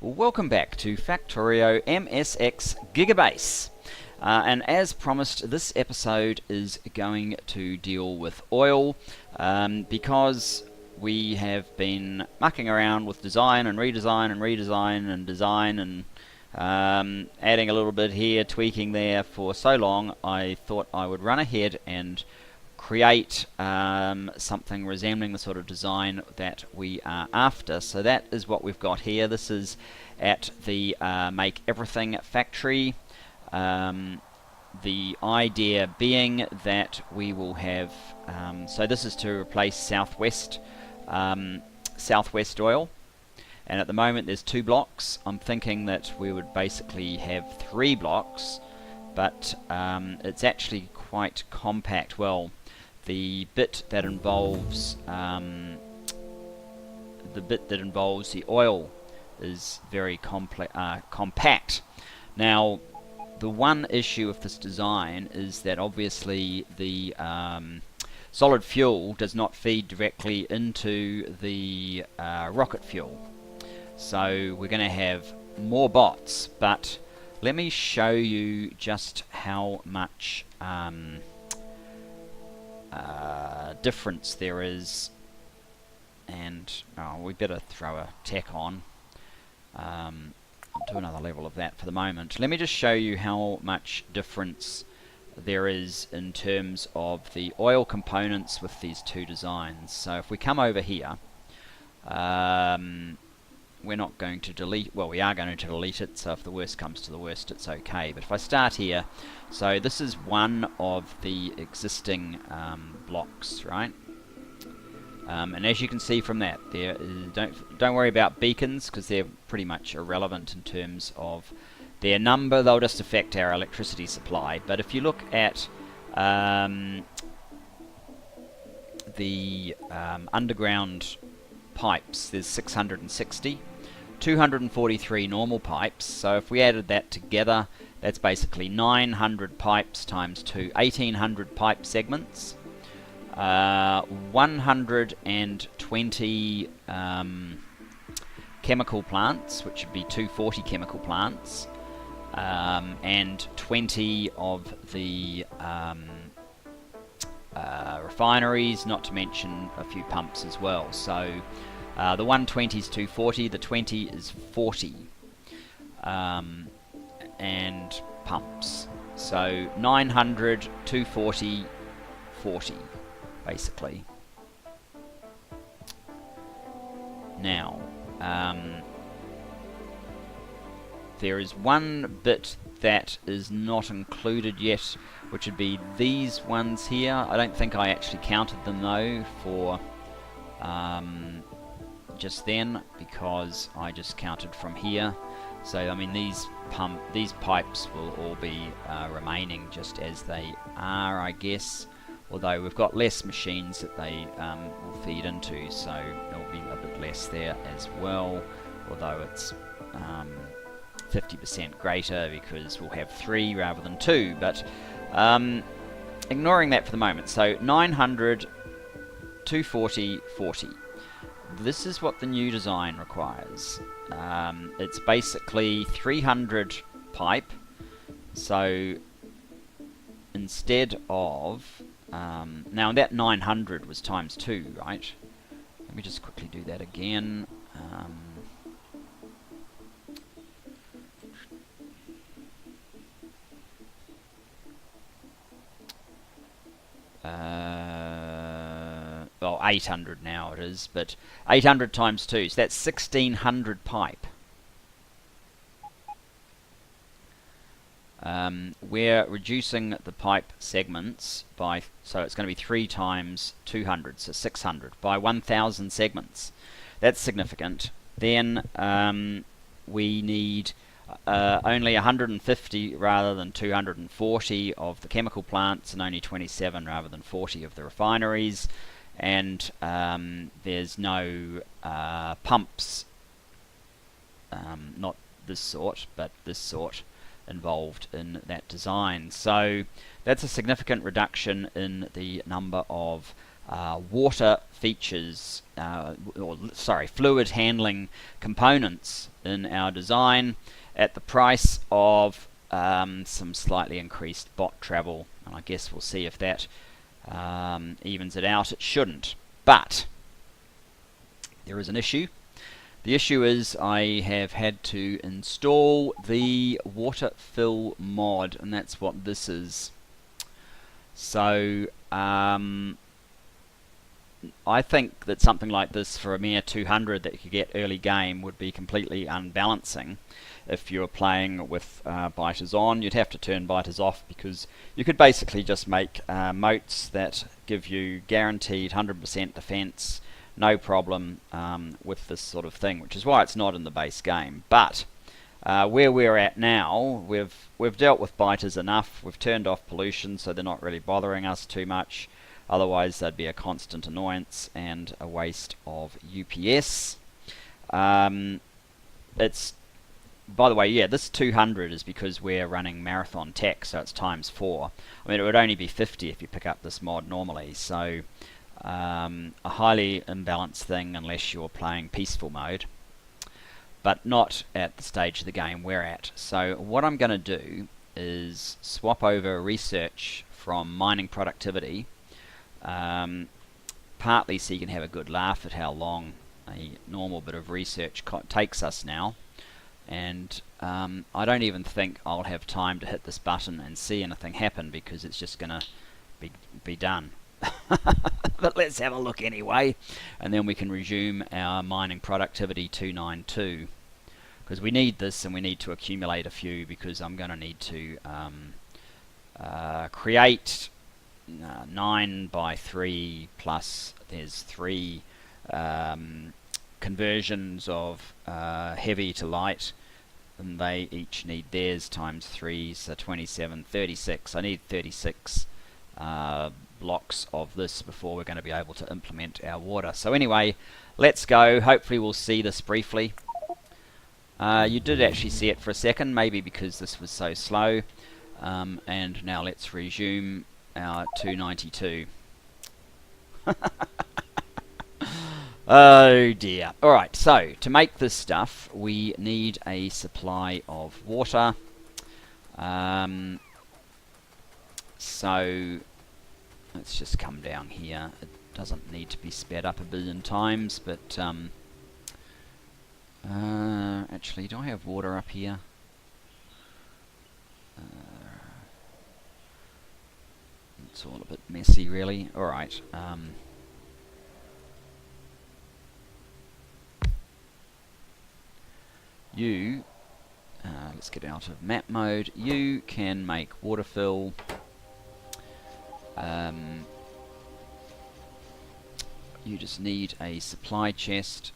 Welcome back to Factorio MSX Gigabase. And as promised, this episode is going to deal with oil because we have been mucking around with design and redesign and redesign and design and adding a little bit here, tweaking there for so long. I thought I would run ahead and create something resembling the sort of design that we are after. So that is what we've got here. This is at the Make Everything factory. The idea being that we will have, so this is to replace Southwest oil, and at the moment there's 2 blocks. I'm thinking that we would basically have 3 blocks, but it's actually quite compact. Well, the bit that involves the oil is very compact. Now, the one issue of this design is that obviously the solid fuel does not feed directly into the rocket fuel. So we're going to have more bots, but let me show you just how much difference there is. And we better throw a tack on. I'll do another level of that for the moment. Let me just show you how much difference there is in terms of the oil components with these 2 designs. So if we come over here, we're not going to delete, well, we are going to delete it, so if the worst comes to the worst, it's okay. But if I start here, so this is one of the existing blocks, right? And as you can see from that, there is, don't worry about beacons because they're pretty much irrelevant in terms of their number. They'll just affect our electricity supply. But if you look at the underground pipes, there's 660, 243 normal pipes. So if we added that together, that's basically 900 pipes times 2, 1800 pipe segments. 120 chemical plants, which would be 240 chemical plants, and 20 of the refineries, not to mention a few pumps as well. So the 120 is 240, the 20 is 40, and pumps. So 900, 240, 40. Basically. Now, there is one bit that is not included yet, which would be these ones here. I don't think I actually counted them though for just then, because I just counted from here. So I mean, these pipes will all be remaining just as they are, I guess. Although we've got less machines that they will feed into, so there'll be a bit less there as well. Although it's 50% greater because we'll have 3 rather than 2. But ignoring that for the moment, so 900, 240, 40. This is what the new design requires. It's basically 300 pipe. So instead of now that 900 was times 2, right? Let me just quickly do that again. Well, 800 now it is, but 800 times 2, so that's 1600 pipe. We're reducing the pipe segments by, so it's going to be 3 times 200, so 600, by 1000 segments. That's significant. Then we need only 150 rather than 240 of the chemical plants, and only 27 rather than 40 of the refineries. And there's no pumps, not this sort, but this sort, involved in that design. So that's a significant reduction in the number of water features, fluid handling components in our design at the price of some slightly increased bot travel. And I guess we'll see if that evens it out. It shouldn't. But there is an issue. The issue is I have had to install the water fill mod, and that's what this is. So I think that something like this for a mere 200 that you could get early game would be completely unbalancing. If you're playing with biters on, you'd have to turn biters off, because you could basically just make moats that give you guaranteed 100% defense, no problem with this sort of thing, which is why it's not in the base game. But where we're at now, we've dealt with biters enough. We've turned off pollution, so they're not really bothering us too much. Otherwise, they'd be a constant annoyance and a waste of UPS. It's, by the way, yeah, this 200 is because we're running marathon tech, so it's ×4. I mean, it would only be 50 if you pick up this mod normally, so a highly imbalanced thing unless you're playing peaceful mode, but not at the stage of the game we're at. So what I'm going to do is swap over research from mining productivity, partly so you can have a good laugh at how long a normal bit of research takes us now, and I don't even think I'll have time to hit this button and see anything happen, because it's just going to be done. But let's have a look anyway, and then we can resume our mining productivity 292, because we need this, and we need to accumulate a few, because I'm going to need to create 9 by 3 plus there's 3 conversions of heavy to light, and they each need theirs ×3, so 27, 36. I need 36 blocks of this before we're going to be able to implement our water. So anyway, let's go. Hopefully we'll see this briefly. You did actually see it for a second, maybe because this was so slow. And now let's resume our 292. Oh dear. Alright, so to make this stuff we need a supply of water. So let's just come down here. It doesn't need to be sped up a billion times, but actually, do I have water up here? It's all a bit messy, really. Alright. Let's get out of map mode. You can make water fill. You just need a supply chest,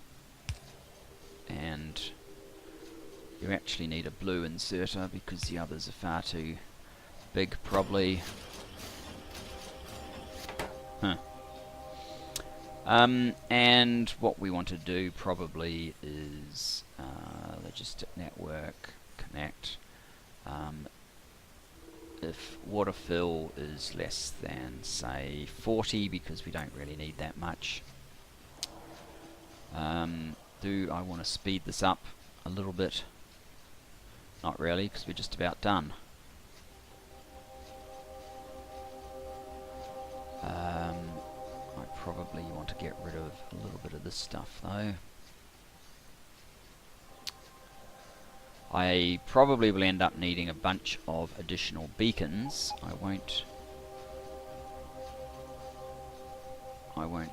and you actually need a blue inserter because the others are far too big, probably. And what we want to do probably is logistic network connect. If water fill is less than, say, 40, because we don't really need that much. Do I want to speed this up a little bit? Not really, because we're just about done. I probably want to get rid of a little bit of this stuff, though. I probably will end up needing a bunch of additional beacons. I won't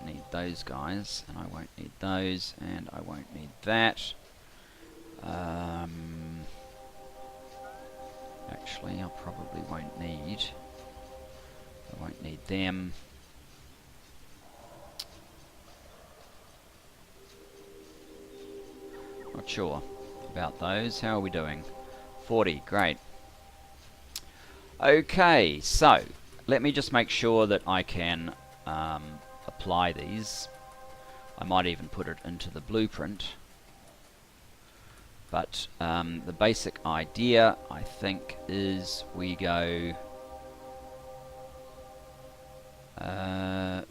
need those guys, and I won't need those, and I won't need that. Actually, I probably won't need. I won't need them. Not sure about those. How are we doing? 40, great. Okay, so let me just make sure that I can apply these. I might even put it into the blueprint. But the basic idea, I think, is we go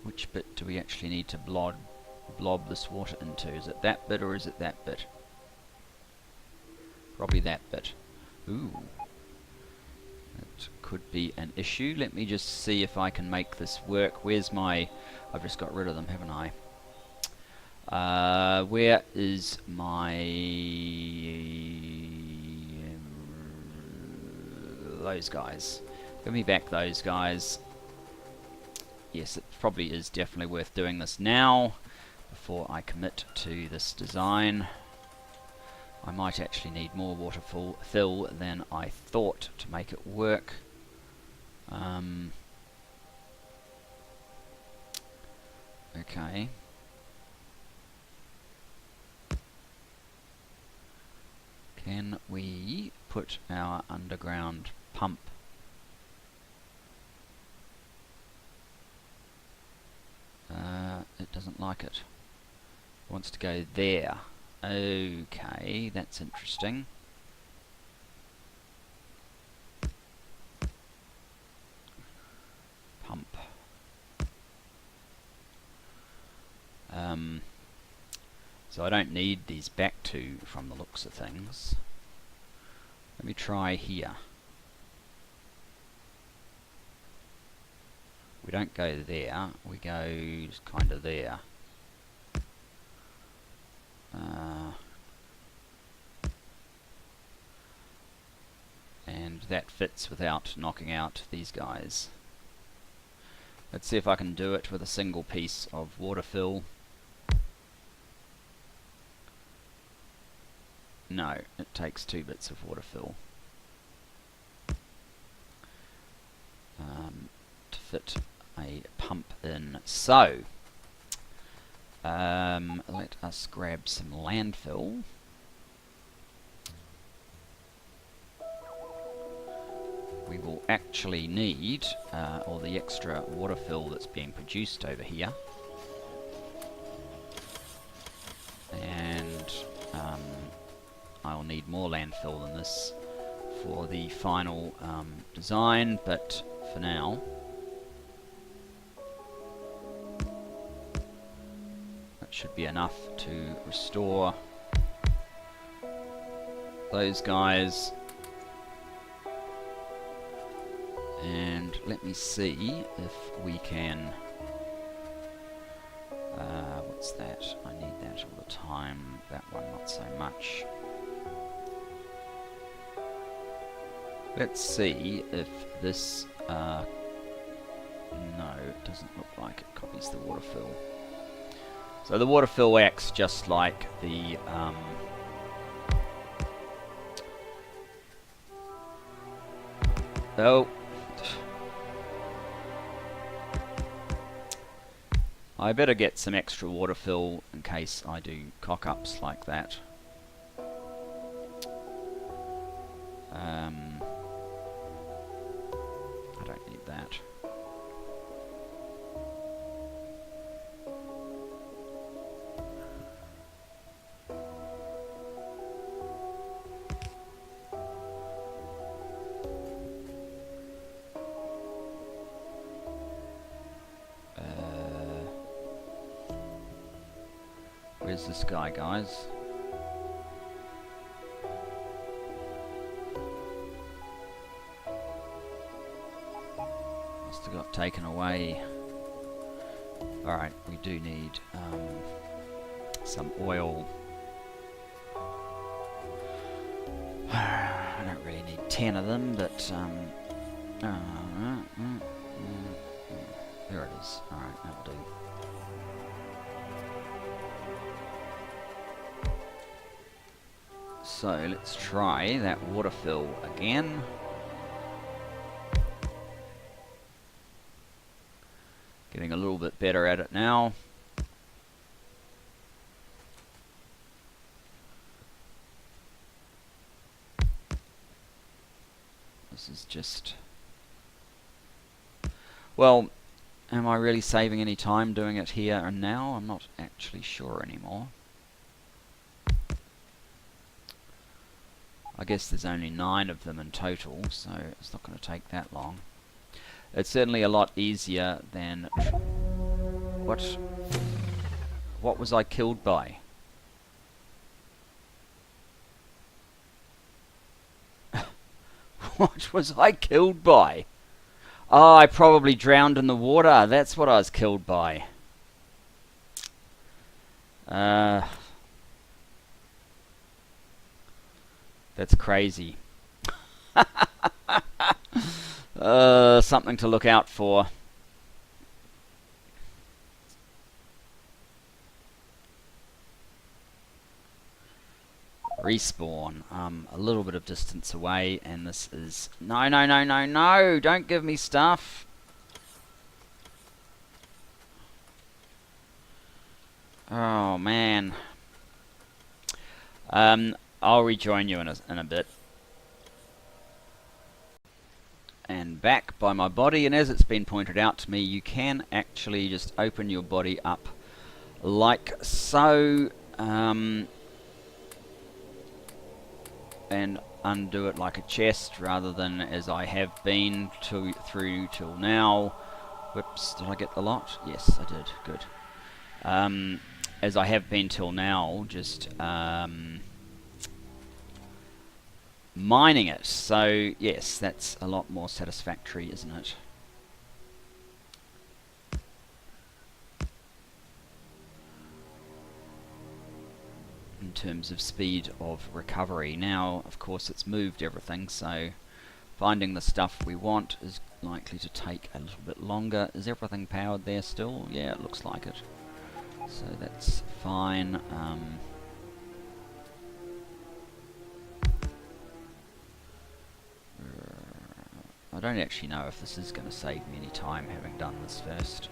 Which bit do we actually need to blob this water into? Is it that bit or is it that bit? Probably that bit. Ooh. That could be an issue. Let me just see if I can make this work. Where's my... I've just got rid of them, haven't I? Where is my... those guys. Give me back those guys. Yes, it probably is definitely worth doing this now before I commit to this design. I might actually need more water fill than I thought to make it work. Okay. Can we put our underground pump? It doesn't like it. It wants to go there. Okay, that's interesting. Pump. So I don't need these back two from the looks of things. Let me try here. We don't go there, we go just kind of there. And that fits without knocking out these guys. Let's see if I can do it with a single piece of water fill. No, it takes 2 bits of water fill to fit a pump in. So, let us grab some landfill. We will actually need all the extra water fill that's being produced over here. And I'll need more landfill than this for the final design, but for now that should be enough to restore those guys. And let me see if we can... what's that? I need that all the time. That one not so much. Let's see if this... no, it doesn't look like it copies the water fill. So the water fill acts just like the... oh. I better get some extra water fill in case I do cock-ups like that. I don't need that. Where's this guy, guys? Must have got taken away. Alright, we do need some oil. I don't really need 10 of them, but there it is. Alright, that'll do. So let's try that water fill again. Getting a little bit better at it now. This is just... well, am I really saving any time doing it here and now? I'm not actually sure anymore. I guess there's only 9 of them in total, so it's not going to take that long. It's certainly a lot easier than... What was I killed by? What was I killed by? Oh, I probably drowned in the water. That's what I was killed by. That's crazy. Something to look out for. Respawn. A little bit of distance away, and this is... No, no, no, no, no! Don't give me stuff! Oh, man. I'll rejoin you in a bit. And back by my body, and as it's been pointed out to me, you can actually just open your body up like so, and undo it like a chest rather than as I have been through till now. Whoops, did I get the lot? Yes, I did. Good. As I have been till now, just mining it. So yes, that's a lot more satisfactory, isn't it? In terms of speed of recovery. Now, of course, it's moved everything, so finding the stuff we want is likely to take a little bit longer. Is everything powered there still? Yeah, it looks like it. So that's fine. I don't actually know if this is going to save me any time having done this first.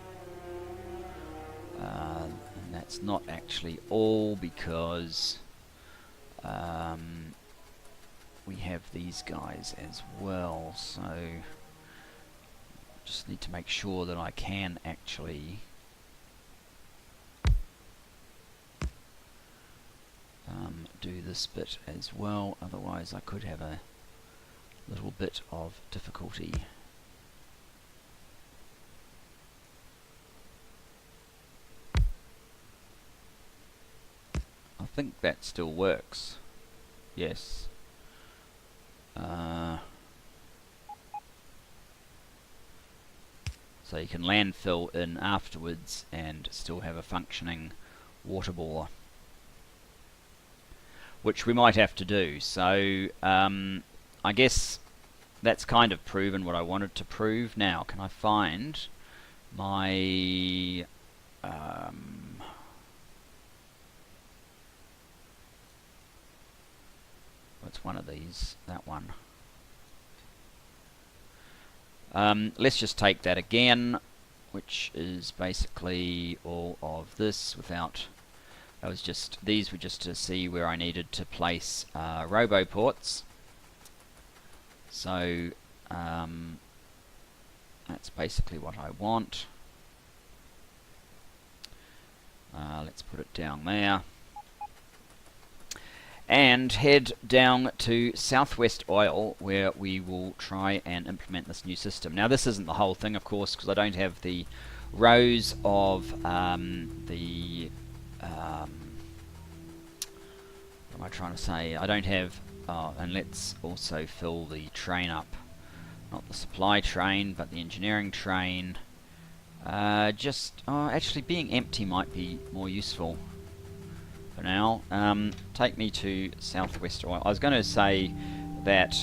And that's not actually all, because we have these guys as well, so just need to make sure that I can actually do this bit as well, otherwise I could have a little bit of difficulty. I think that still works. Yes. So you can landfill in afterwards and still have a functioning water bore, which we might have to do. So I guess that's kind of proven what I wanted to prove. Now, can I find my what's one of these? That one. Let's just take that again, which is basically all of this without... these were just to see where I needed to place roboports. So that's basically what I want. Let's put it down there. And head down to Southwest Oil, where we will try and implement this new system. Now, this isn't the whole thing, of course, because I don't have the rows of what am I trying to say? I don't have... and let's also fill the train up. Not the supply train, but the engineering train. Actually being empty might be more useful for now. Take me to Southwest Oil. I was going to say that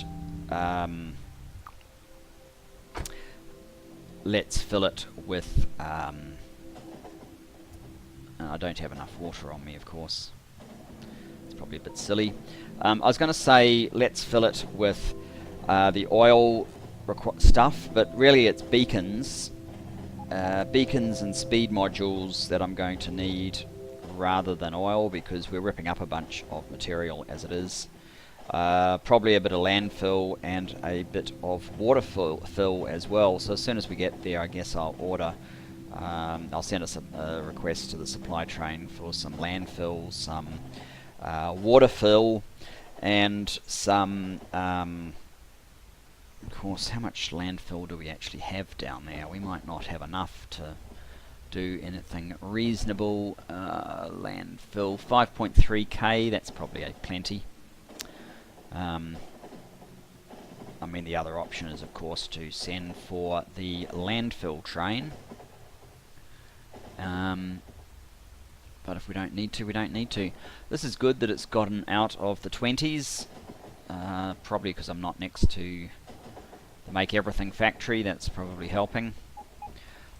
let's fill it with... I don't have enough water on me, of course. It's probably a bit silly. I was going to say let's fill it with the oil stuff, but really it's beacons. Beacons and speed modules that I'm going to need rather than oil, because we're ripping up a bunch of material as it is. Probably a bit of landfill and a bit of water fill as well. So as soon as we get there, I guess I'll order... I'll send us a request to the supply train for some landfill, some water fill, and some Of course, how much landfill do we actually have down there? We might not have enough to do anything reasonable. Landfill 5.3k, that's probably plenty. I mean, the other option is, of course, to send for the landfill train. But if we don't need to, we don't need to. This is good that it's gotten out of the 20s. Probably because I'm not next to the Make Everything factory. That's probably helping.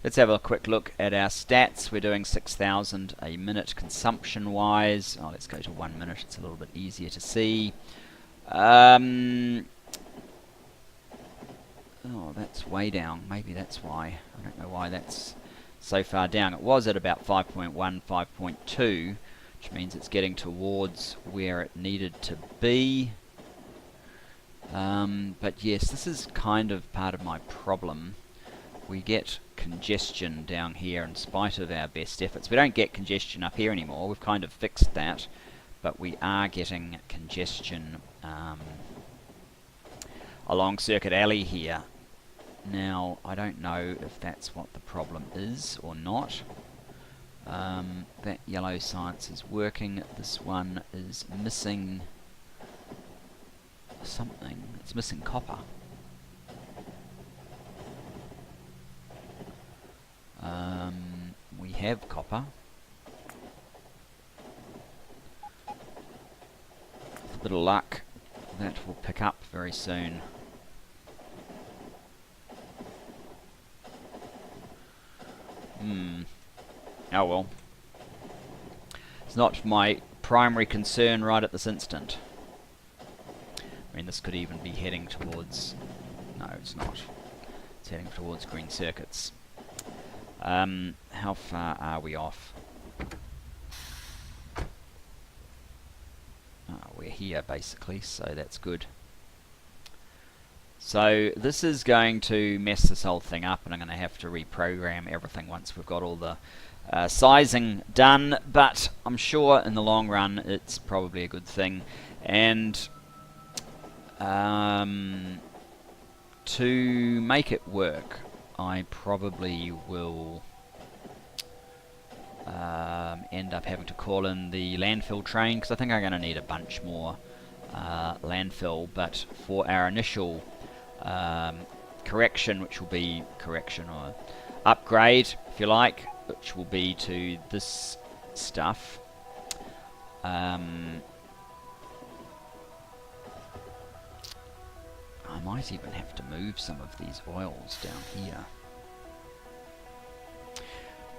Let's have a quick look at our stats. We're doing 6,000 a minute consumption-wise. Oh, let's go to 1 minute. It's a little bit easier to see. Oh, that's way down. Maybe that's why. I don't know why that's so far down. It was at about 5.1, 5.2, which means it's getting towards where it needed to be. But yes, this is kind of part of my problem. We get congestion down here in spite of our best efforts. We don't get congestion up here anymore. We've kind of fixed that. But we are getting congestion along Circuit Alley here. Now, I don't know if that's what the problem is or not. That yellow science is working. This one is missing something. It's missing copper. We have copper. With a bit of luck, that will pick up very soon. Oh well. It's not my primary concern right at this instant. I mean, this could even be heading towards... No, it's not. It's heading towards green circuits. How far are we off? We're here, basically, so that's good. So this is going to mess this whole thing up, and I'm going to have to reprogram everything once we've got all the sizing done, but I'm sure in the long run it's probably a good thing. And to make it work, I probably will end up having to call in the landfill train, because I think I'm going to need a bunch more landfill. But for our initial correction, which will be correction or upgrade, if you like, which will be to this stuff, I might even have to move some of these oils down here.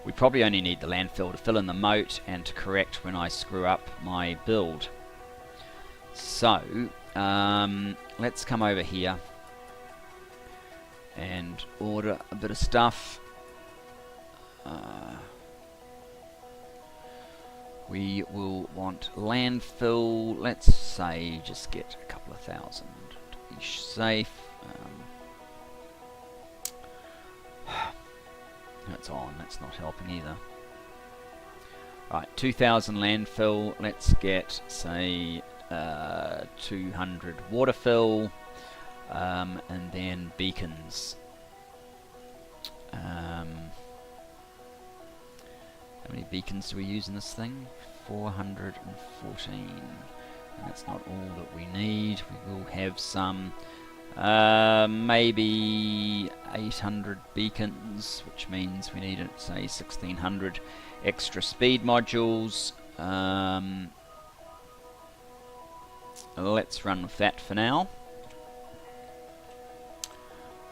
We probably only need the landfill to fill in the moat and to correct when I screw up my build. So, let's come over here and order a bit of stuff. We will want landfill, let's say just get a couple of thousand to be safe. That's on, that's not helping either. Right, 2,000 landfill, let's get, say, 200 water fill, and then beacons. How many beacons do we use in this thing? 414. And that's not all that we need. We will have some, maybe 800 beacons, which means we need, say, 1,600 extra speed modules. Let's run with that for now.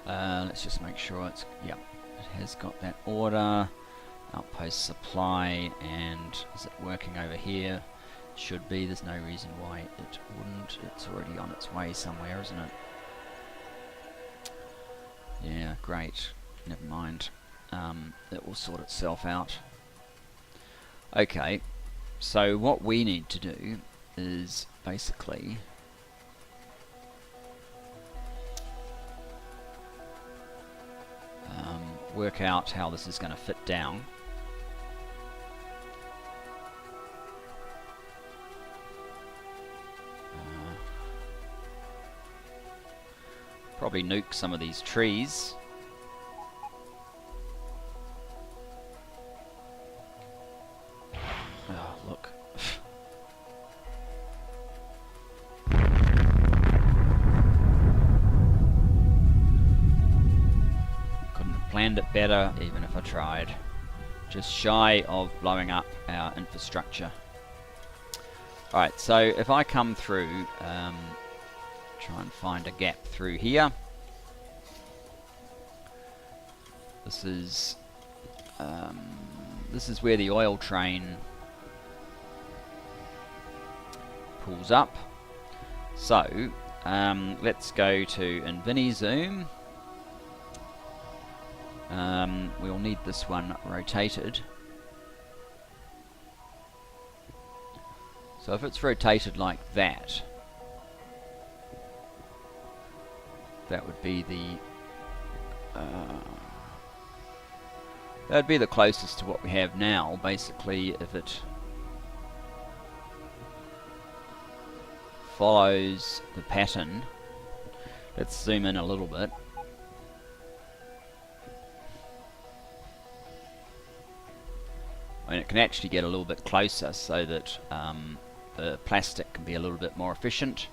Let's just make sure it's, yep, it has got that order. Outpost supply, and is it working over here? Should be. There's no reason why it wouldn't. It's already on its way somewhere, isn't it? Yeah, great. Never mind. It will sort itself out. Okay, so what we need to do is basically work out how this is going to fit down. probably nuke some of these trees. Oh, look. Couldn't have planned it better, even if I tried. Just shy of blowing up our infrastructure. Alright, so if I come through, try and find a gap through here. This is where the oil train pulls up. So let's go to InfiniZoom. We'll need this one rotated. So if it's rotated like that, that would be the closest to what we have now. Basically, if it follows the pattern, let's zoom in a little bit. I mean, it can actually get a little bit closer so that the plastic can be a little bit more efficient.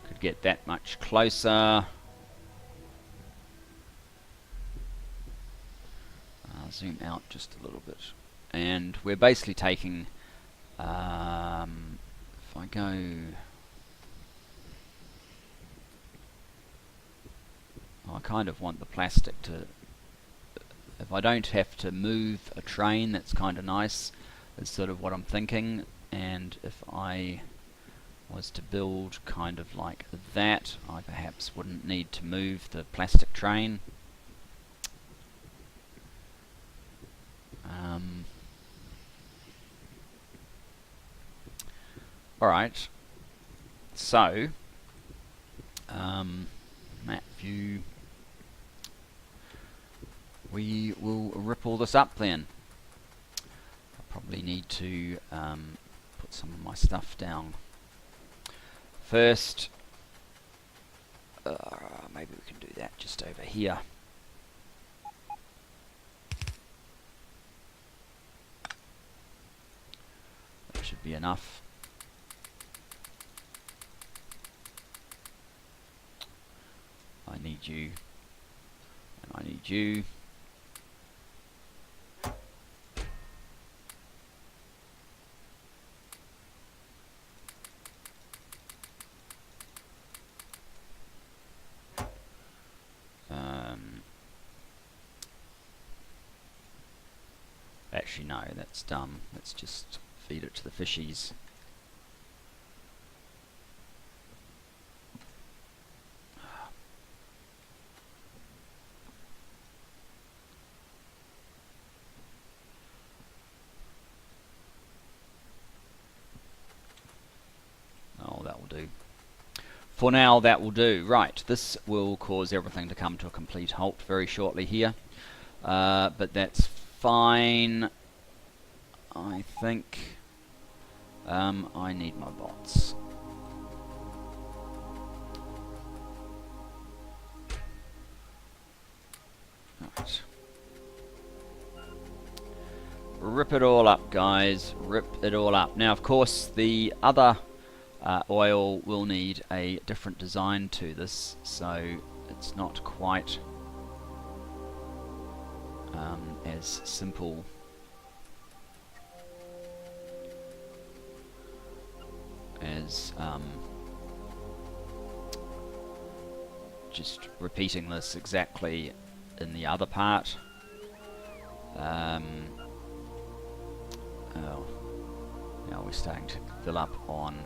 Could get that much closer. I'll zoom out just a little bit. And we're basically taking, if I go, I kind of want the plastic to, if I don't have to move a train, that's kind of nice, is sort of what I'm thinking. And if I was to build kind of like that, I perhaps wouldn't need to move the plastic train. Alright, so map view, we will rip all this up then. I probably need to put some of my stuff down first. Maybe we can do that just over here. That should be enough. I need you, and I need you. Actually, no, that's dumb. Let's just feed it to the fishies. Oh, that will do. For now, that will do. Right, this will cause everything to come to a complete halt very shortly here. But that's fine. I think I need my bots. Right. Rip it all up, guys. Rip it all up. Now, of course, the other oil will need a different design to this, so it's not quite as simple as just repeating this exactly in the other part. Oh, now we're starting to fill up on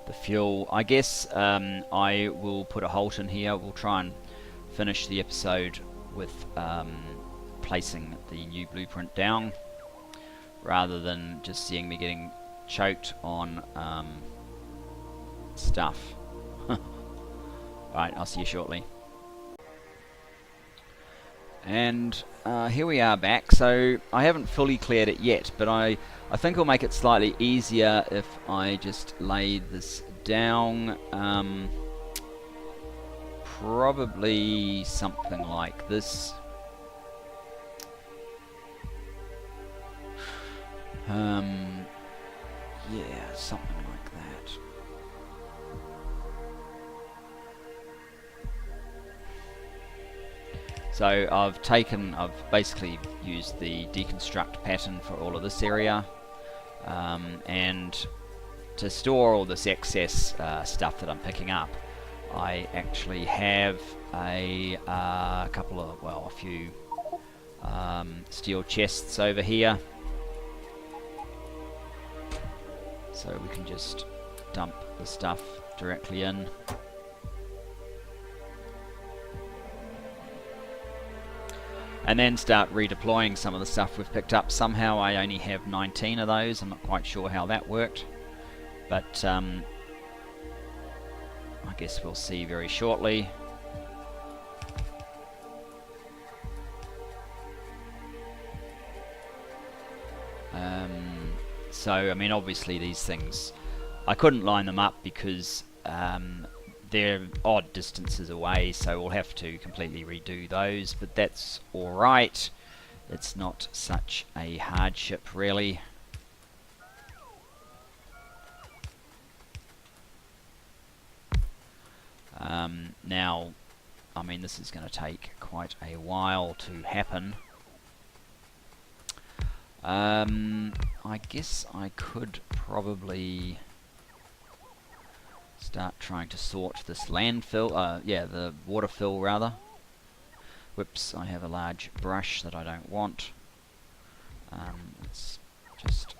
the fuel. I guess I will put a halt in here. We'll try and finish the episode with placing the new blueprint down, rather than just seeing me getting choked on stuff. Right, I'll see you shortly. And here we are back. So I haven't fully cleared it yet, but I think it'll make it slightly easier if I just lay this down. probably something like this. Yeah, something like that. So I've basically used the deconstruct pattern for all of this area, and to store all this excess stuff that I'm picking up, I actually have a few steel chests over here, so we can just dump the stuff directly in. And then start redeploying some of the stuff we've picked up. Somehow I only have 19 of those. I'm not quite sure how that worked, but I guess we'll see very shortly. So, I mean, obviously these things, I couldn't line them up because they're odd distances away, so we'll have to completely redo those, but that's alright. It's not such a hardship, really. Now, I mean, this is going to take quite a while to happen. I guess I could probably start trying to sort this landfill, the water fill rather. Whoops, I have a large brush that I don't want. Let's just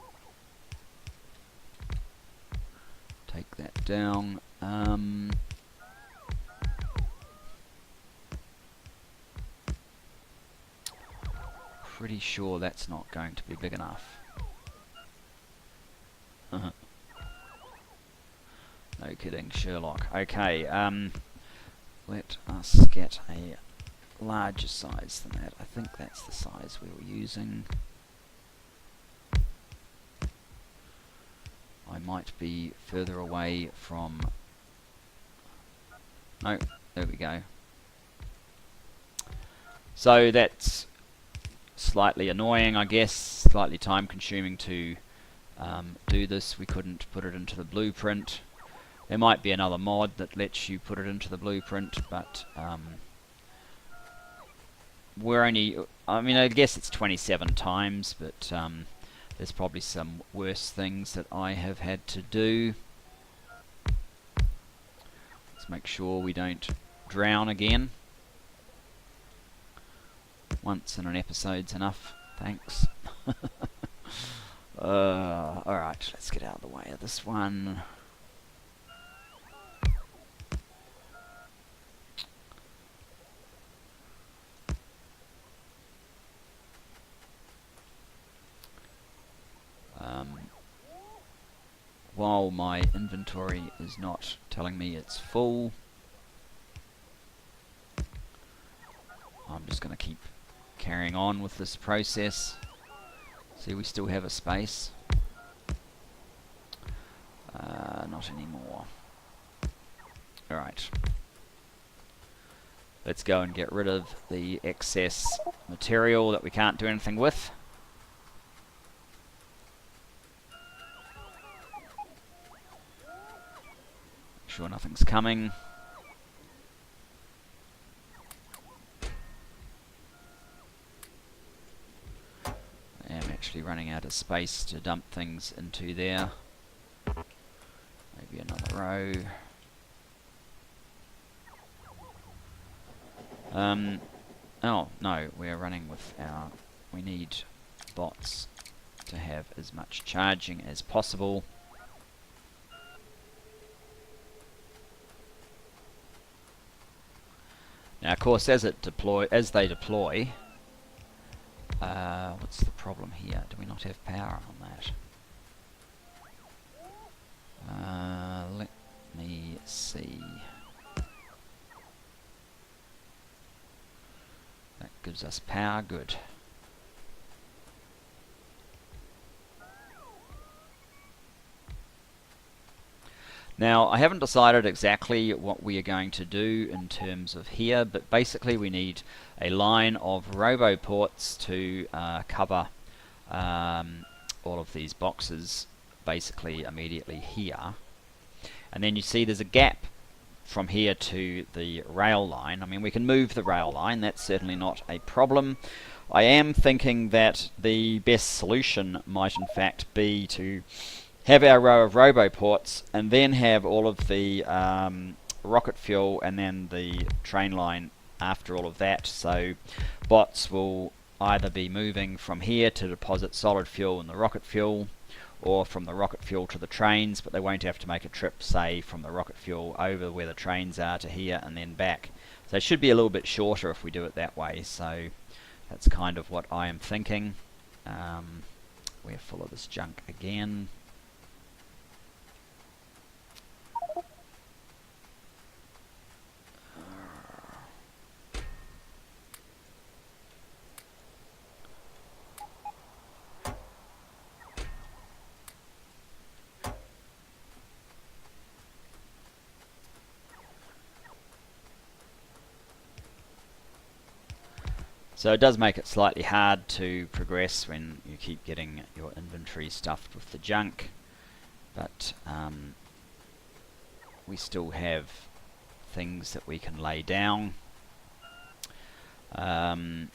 take that down. Pretty sure that's not going to be big enough. No kidding, Sherlock. Okay, let us get a larger size than that. I think that's the size we were using. I might be further away from... No, there we go. So that's slightly annoying, I guess, slightly time consuming to do this. We couldn't put it into the blueprint. There might be another mod that lets you put it into the blueprint, but we're only, I mean, I guess it's 27 times, but there's probably some worse things that I have had to do. Let's make sure we don't drown again. Once in an episode's enough, thanks. Alright, let's get out of the way of this one. While my inventory is not telling me it's full, I'm just going to keep carrying on with this process. See, we still have a space. Not anymore. Alright. Let's go and get rid of the excess material that we can't do anything with. Make sure nothing's coming. I am actually running out of space to dump things into there. Maybe another row. Oh, no, we're running with our... We need bots to have as much charging as possible. Now, of course, as they deploy, what's the problem here? Do we not have power on that? Let me see. That gives us power, good. Now, I haven't decided exactly what we are going to do in terms of here, but basically we need a line of robo ports to cover all of these boxes basically immediately here. And then you see there's a gap from here to the rail line. I mean, we can move the rail line, that's certainly not a problem. I am thinking that the best solution might in fact be to have our row of roboports and then have all of the rocket fuel and then the train line after all of that. So bots will either be moving from here to deposit solid fuel in the rocket fuel, or from the rocket fuel to the trains, but they won't have to make a trip, say, from the rocket fuel over where the trains are to here and then back. So it should be a little bit shorter if we do it that way. So that's kind of what I am thinking. We're full of this junk again. So it does make it slightly hard to progress when you keep getting your inventory stuffed with the junk, but we still have things that we can lay down. I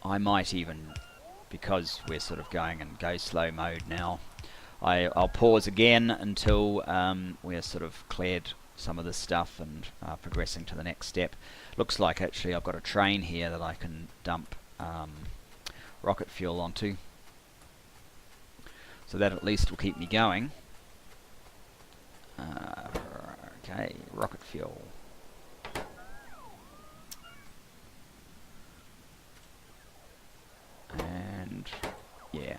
might even, because we're sort of going in go slow mode now, I'll pause again until we're sort of cleared some of this stuff and progressing to the next step. Looks like actually I've got a train here that I can dump rocket fuel onto, so that at least will keep me going. Okay, rocket fuel. And yeah,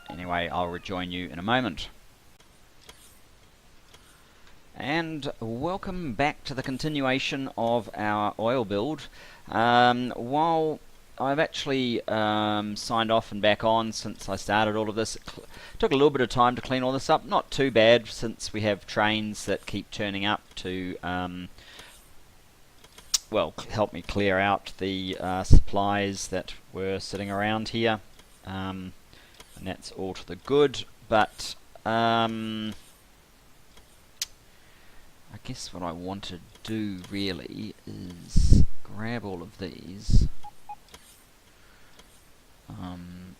anyway, I'll rejoin you in a moment. And welcome back to the continuation of our oil build. While I've actually signed off and back on since I started all of this, it took a little bit of time to clean all this up. Not too bad, since we have trains that keep turning up to well, help me clear out the supplies that were sitting around here, and that's all to the good. But I guess what I want to do really is grab all of these,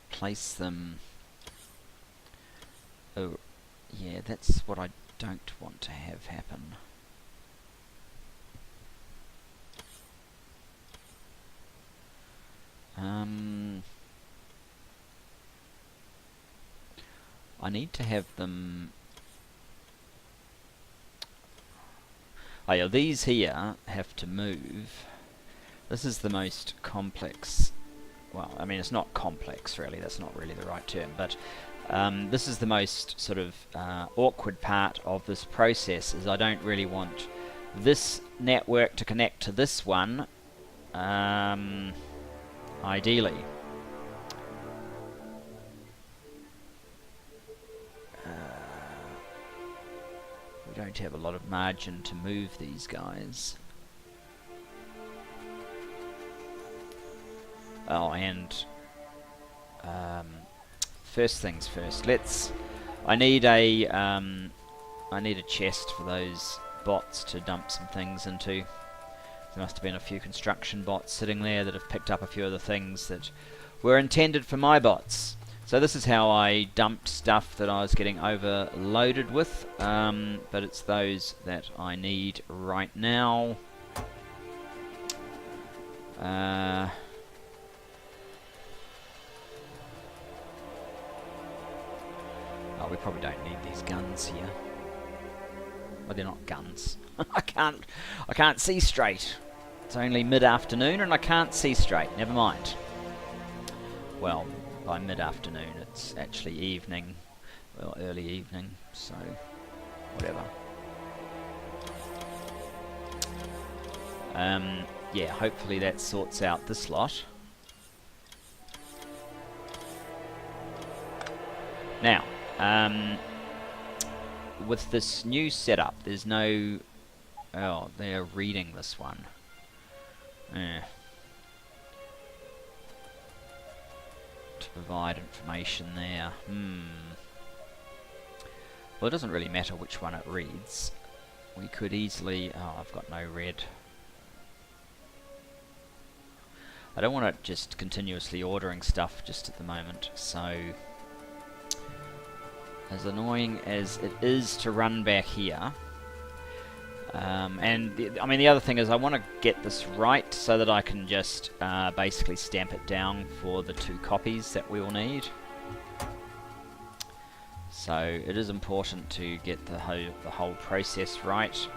place them. Oh, yeah, that's what I don't want to have happen. I need to have them. Oh yeah, these here have to move. This is the most complex. Well, I mean, it's not complex really, that's not really the right term, but this is the most sort of awkward part of this process, is I don't really want this network to connect to this one, ideally. We don't have a lot of margin to move these guys. Oh, and first things first. I need a chest for those bots to dump some things into. There must have been a few construction bots sitting there that have picked up a few of the things that were intended for my bots. So this is how I dumped stuff that I was getting overloaded with, but it's those that I need right now. Oh, we probably don't need these guns here. Well, they're not guns. I can't see straight. It's only mid-afternoon and I can't see straight. Never mind. Well, by mid-afternoon it's actually evening. Well, early evening, so whatever. Yeah, hopefully that sorts out this lot. Now, with this new setup, there's no... Oh, they're reading this one. To provide information there. Well, it doesn't really matter which one it reads. We could easily... Oh, I've got no red. I don't want it just continuously ordering stuff just at the moment, so... As annoying as it is to run back here... and the other thing is I want to get this right so that I can just basically stamp it down for the 2 copies that we will need. So it is important to get the whole process right.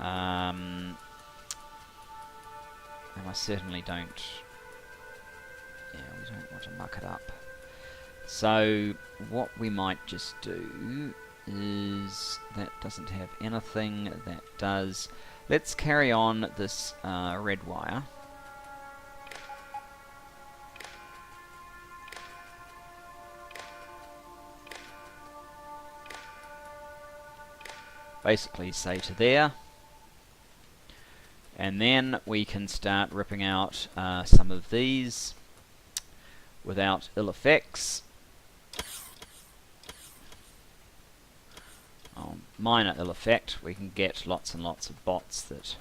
And I certainly don't... Yeah, we don't want to muck it up. So what we might just do is... That doesn't have anything, that does... Let's carry on this red wire. Basically say to there. And then we can start ripping out some of these without ill effects. Minor ill effect. We can get lots and lots of bots that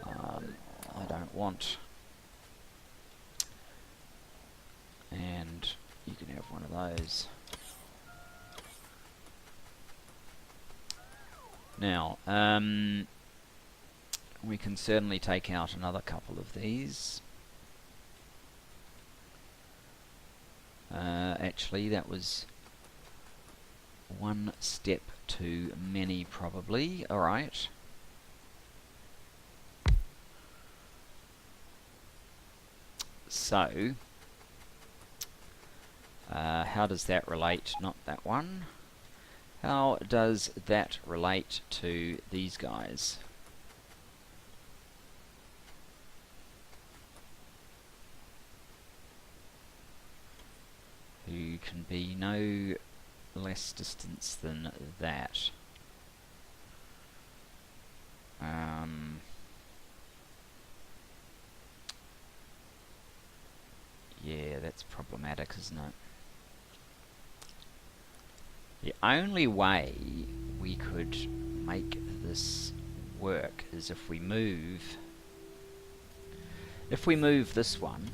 I don't want. And you can have one of those. Now, we can certainly take out another couple of these. Actually, that was one step too many, probably. Alright. So, how does that relate? Not that one. How does that relate to these guys? Who can be no less distance than that. Yeah, that's problematic, isn't it? The only way we could make this work is if we move this one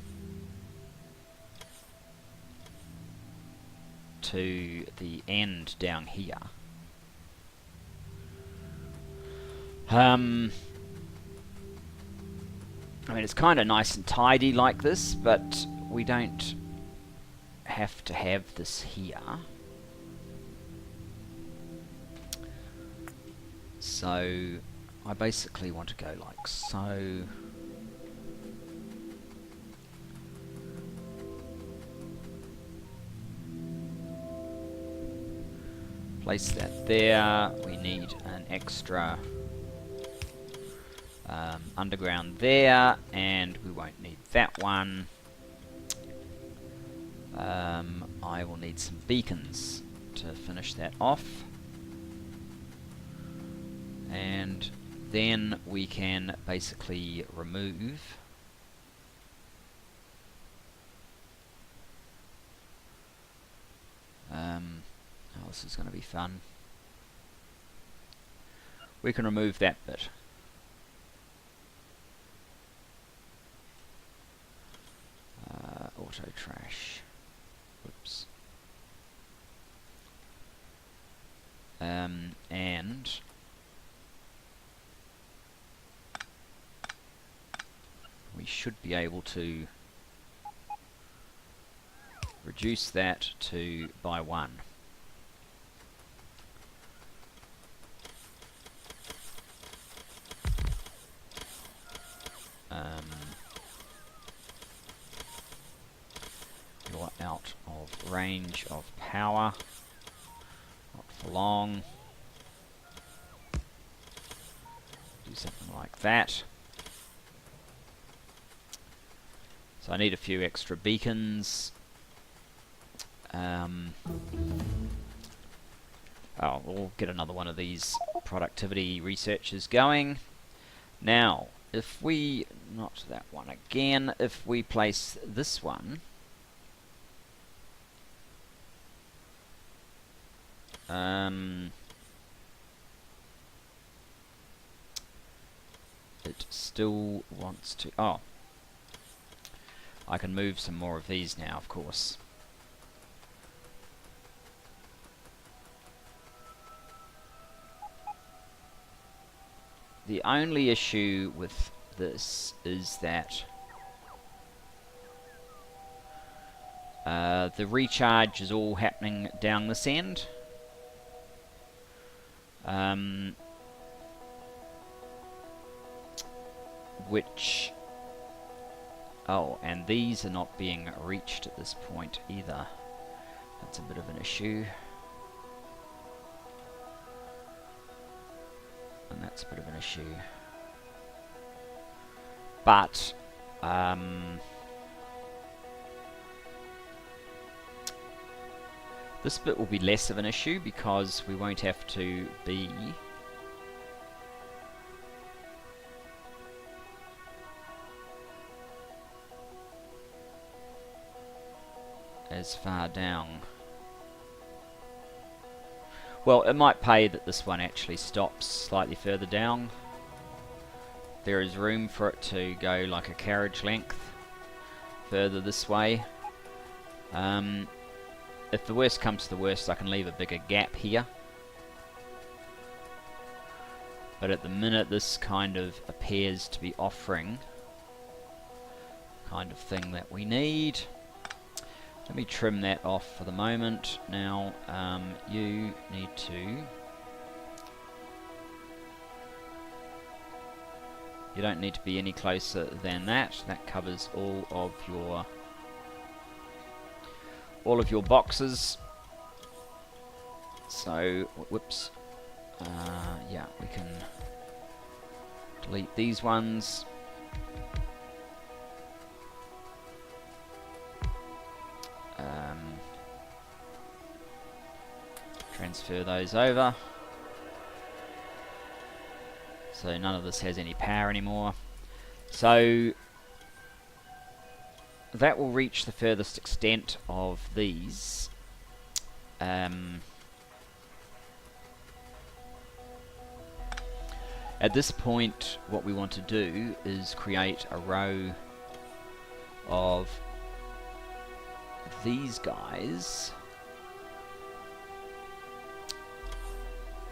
to the end down here. I mean, it's kind of nice and tidy like this, but we don't have to have this here. So I basically want to go like so. Place that there. We need an extra underground there, and we won't need that one. I will need some beacons to finish that off. And then we can basically remove oh, this is going to be fun. We can remove that bit. Auto trash. Oops. And we should be able to reduce that to by 1. You're out of range of power. Not for long. Do something like that. So I need a few extra beacons. Oh, we'll get another one of these productivity researchers going. Now, if we, not that one again, if we place this one, it still wants to, oh, I can move some more of these now, of course. The only issue with this is that the recharge is all happening down this end. Which, oh, and these are not being reached at this point either. That's a bit of an issue. And that's a bit of an issue. But this bit will be less of an issue because we won't have to be as far down. Well, it might pay that this one actually stops slightly further down. There is room for it to go like a carriage length further this way. If the worst comes to the worst, I can leave a bigger gap here. But at the minute, this kind of appears to be offering the kind of thing that we need. Let me trim that off for the moment. Now, you need to... You don't need to be any closer than that. That covers all of your boxes. So, whoops. Yeah, we can delete these ones. Transfer those over. So none of this has any power anymore. So that will reach the furthest extent of these. At this point, what we want to do is create a row of these guys.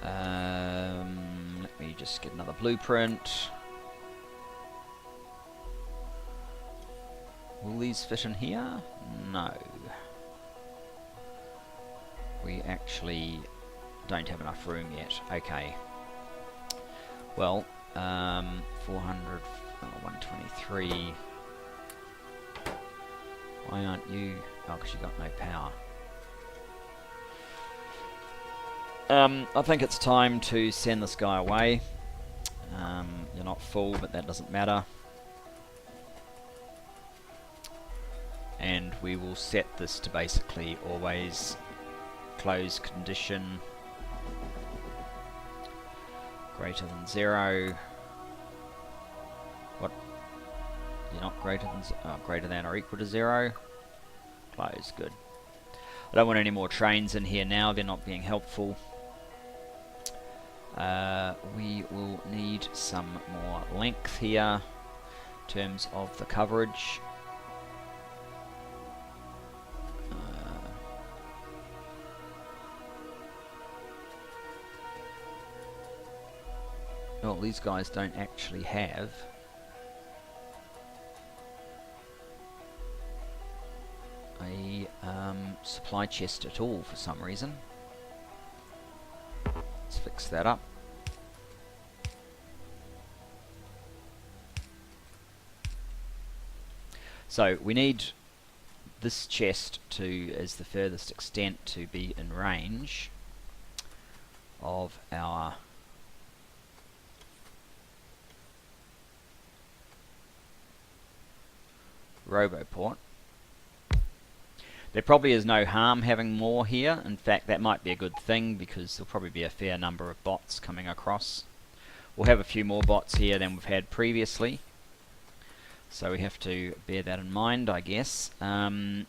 Let me just get another blueprint. Will these fit in here? No. We actually don't have enough room yet. Okay. Well, 400, 123. Why aren't you? Oh, because you got no power. I think it's time to send this guy away. You're not full, but that doesn't matter. And we will set this to basically always close condition greater than 0. What? You're not greater than greater than or equal to 0. Close. Good. I don't want any more trains in here now. They're not being helpful. We will need some more length here in terms of the coverage. Well, these guys don't actually have a supply chest at all for some reason. Let's fix that up. So we need this chest to, as the furthest extent, to be in range of our RoboPort. There probably is no harm having more here. In fact, that might be a good thing because there'll probably be a fair number of bots coming across. We'll have a few more bots here than we've had previously, so we have to bear that in mind, I guess. Now,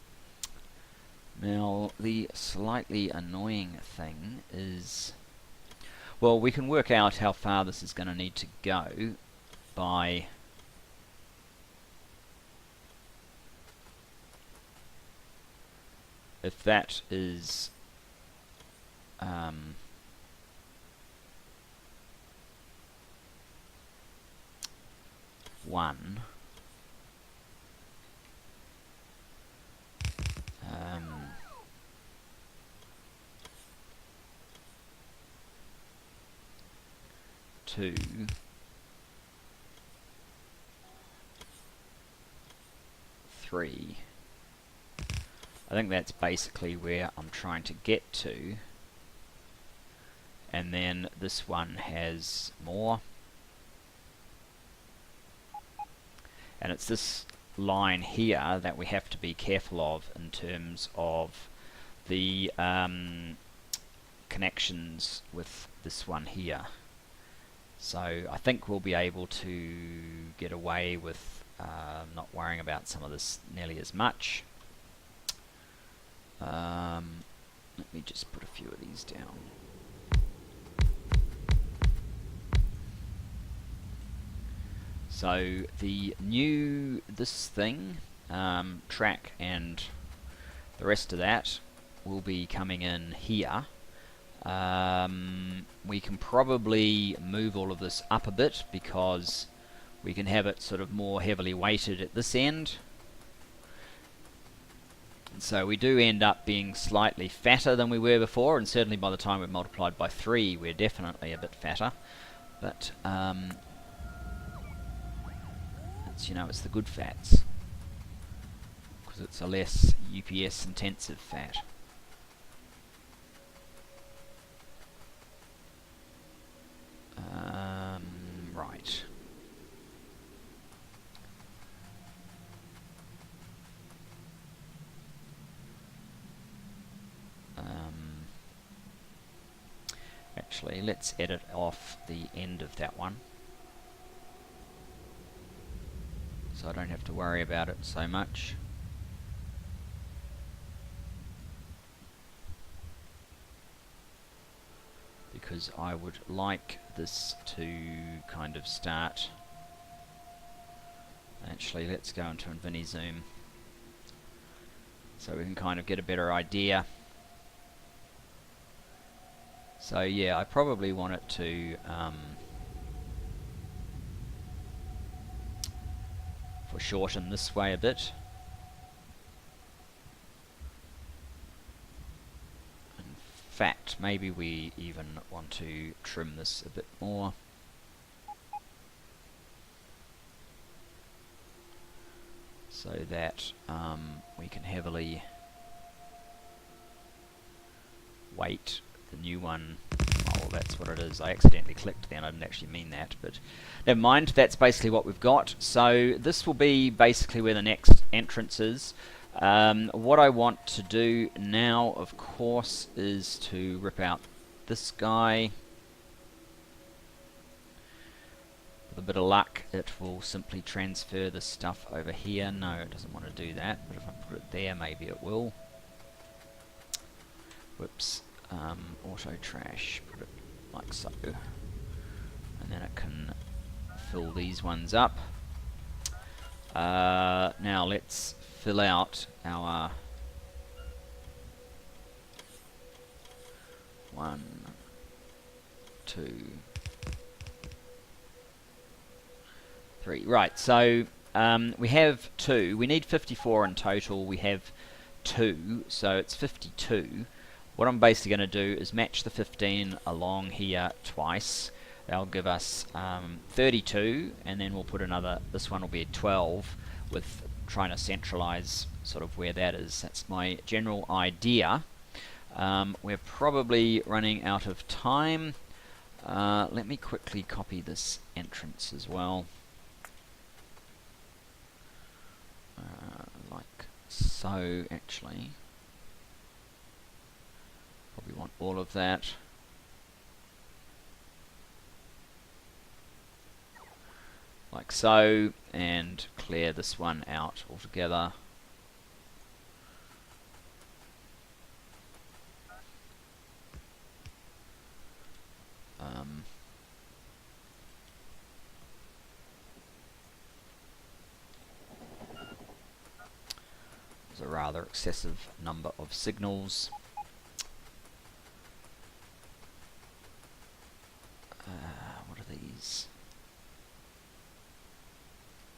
the slightly annoying thing is, well, we can work out how far this is going to need to go by if that is 1, 2, 3. I think that's basically where I'm trying to get to. And then this one has more. And it's this line here that we have to be careful of in terms of the connections with this one here. So I think we'll be able to get away with not worrying about some of this nearly as much. Let me just put a few of these down. So the new, this thing, track and the rest of that will be coming in here. We can probably move all of this up a bit because we can have it sort of more heavily weighted at this end. So we do end up being slightly fatter than we were before, and certainly by the time we've multiplied by 3 we're definitely a bit fatter. But it's, you know, it's the good fats, because it's a less UPS intensive fat. Right. Actually, let's edit off the end of that one, so I don't have to worry about it so much. Because I would like this to kind of start. Actually, let's go into InfiniZoom so we can kind of get a better idea. So yeah, I probably want it to foreshorten this way a bit. In fact, maybe we even want to trim this a bit more. So that we can heavily weight the new one. Oh, that's what it is. I accidentally clicked then, I didn't actually mean that, but never mind. That's basically what we've got. So this will be basically where the next entrance is. What I want to do now, of course, is to rip out this guy. With a bit of luck, it will simply transfer this stuff over here. No, it doesn't want to do that, but if I put it there, maybe it will. Whoops. Auto trash, put it like so, and then it can fill these ones up. Now let's fill out our 1, 2, 3. Right, so we have 2. We need 54 in total. We have 2, so it's 52. What I'm basically going to do is match the 15 along here twice. That'll give us 32, and then we'll put another, this one will be a 12, with trying to centralize sort of where that is. That's my general idea. We're probably running out of time. Let me quickly copy this entrance as well. Like so, actually. all of that. Like so, and clear this one out altogether. There's a rather excessive number of signals. What are these?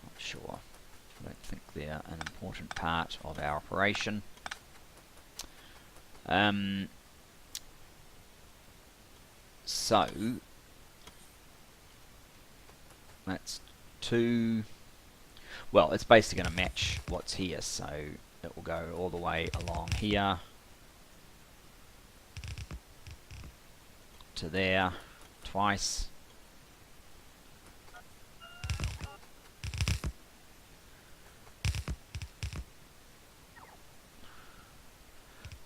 Not sure. I don't think they're an important part of our operation. So that's 2. Well, it's basically going to match what's here, so it will go all the way along here to there twice.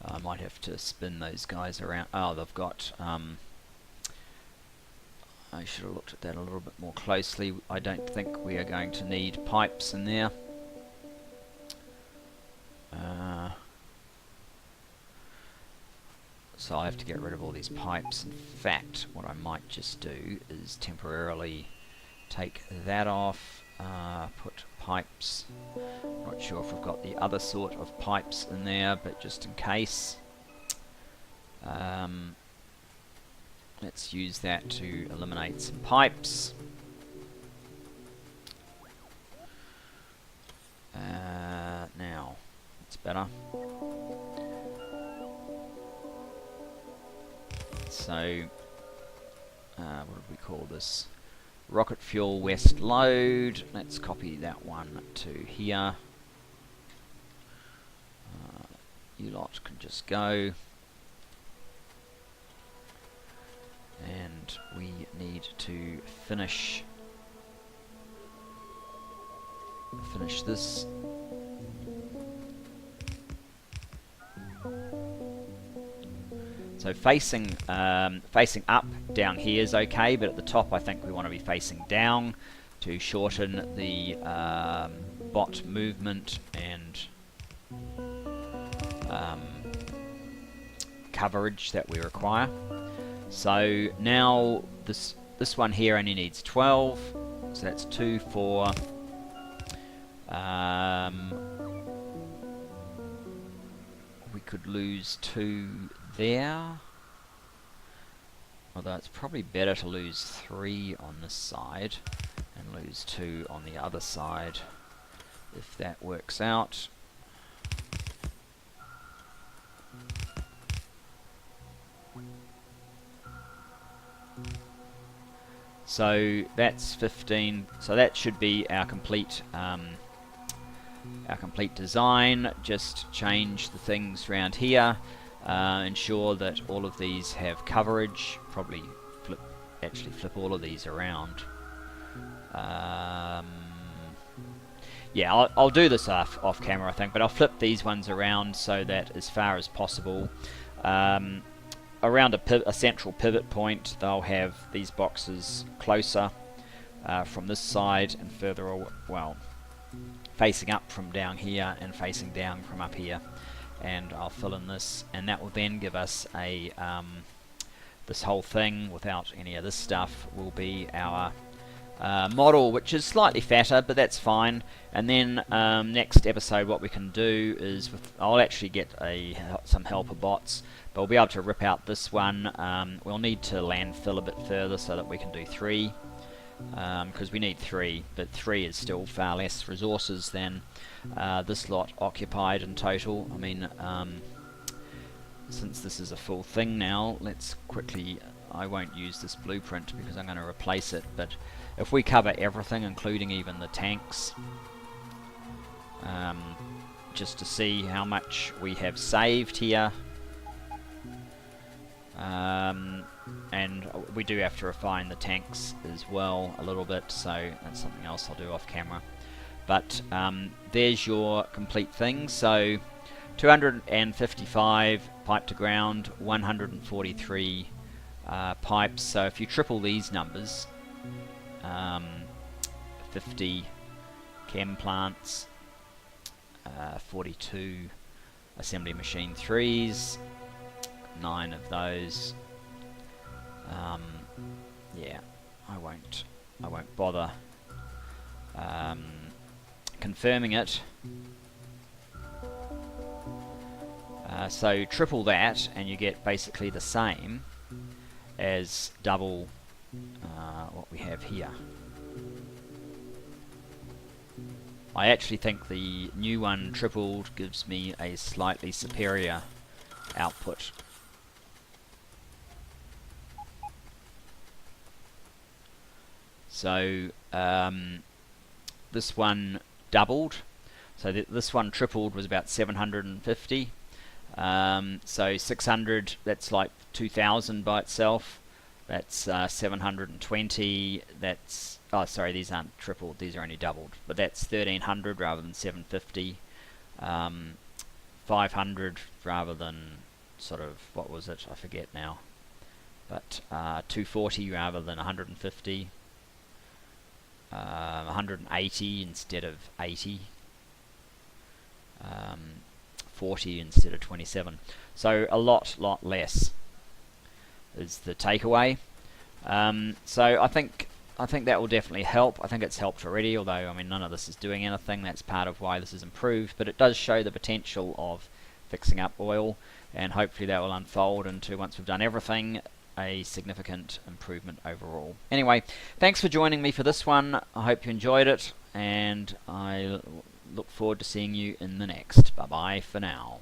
I might have to spin those guys around. Oh, they've got I should have looked at that a little bit more closely. I don't think we are going to need pipes in there. So I have to get rid of all these pipes. In fact, what I might just do is temporarily take that off, put pipes. Not sure if we've got the other sort of pipes in there, but just in case. Let's use that to eliminate some pipes. Now, it's better. So, what did we call this? Rocket fuel west load. Let's copy that one to here. You lot can just go. And we need to finish this. So facing up down here is okay, but at the top I think we want to be facing down to shorten the bot movement and coverage that we require. So now this one here only needs 12, so that's 2, 4. We could lose 2 there, although it's probably better to lose 3 on this side and lose 2 on the other side if that works out. So that's 15. So that should be our complete design. Just change the things around here. Ensure that all of these have coverage. Probably flip all of these around. Yeah, I'll do this off camera, I think, but I'll flip these ones around so that as far as possible, around a central pivot point, they'll have these boxes closer from this side and further, well, facing up from down here and facing down from up here. And I'll fill in this, and that will then give us a this whole thing without any of this stuff will be our model, which is slightly fatter, but that's fine. And then next episode what we can do is I'll actually get some helper bots, but we'll be able to rip out this one. We'll need to landfill a bit further so that we can do 3, because we need 3, but 3 is still far less resources than this lot occupied in total. I mean, since this is a full thing now, let's quickly, I won't use this blueprint because I'm going to replace it, but if we cover everything, including even the tanks, just to see how much we have saved here, and we do have to refine the tanks as well a little bit, so that's something else I'll do off camera. But there's your complete thing. So 255 pipe to ground, 143 pipes. So if you triple these numbers, 50 chem plants, 42 assembly machine 3s, 9 of those. Yeah, I won't bother confirming it. So triple that and you get basically the same as double what we have here. I actually think the new one tripled gives me a slightly superior output. So this one doubled, so this one tripled was about 750. So 600, that's like 2000 by itself. That's 720. That's, oh sorry, these aren't tripled, these are only doubled, but that's 1300 rather than 750. 500 rather than sort of, what was it, I forget now, but 240 rather than 150. 180 instead of 80. 40 instead of 27. So a lot less is the takeaway. So I think that will definitely help. I think it's helped already, although I mean none of this is doing anything. That's part of why this is improved, but it does show the potential of fixing up oil, and hopefully that will unfold into, once we've done everything, a significant improvement overall. Anyway, thanks for joining me for this one. I hope you enjoyed it, and I look forward to seeing you in the next. Bye bye for now.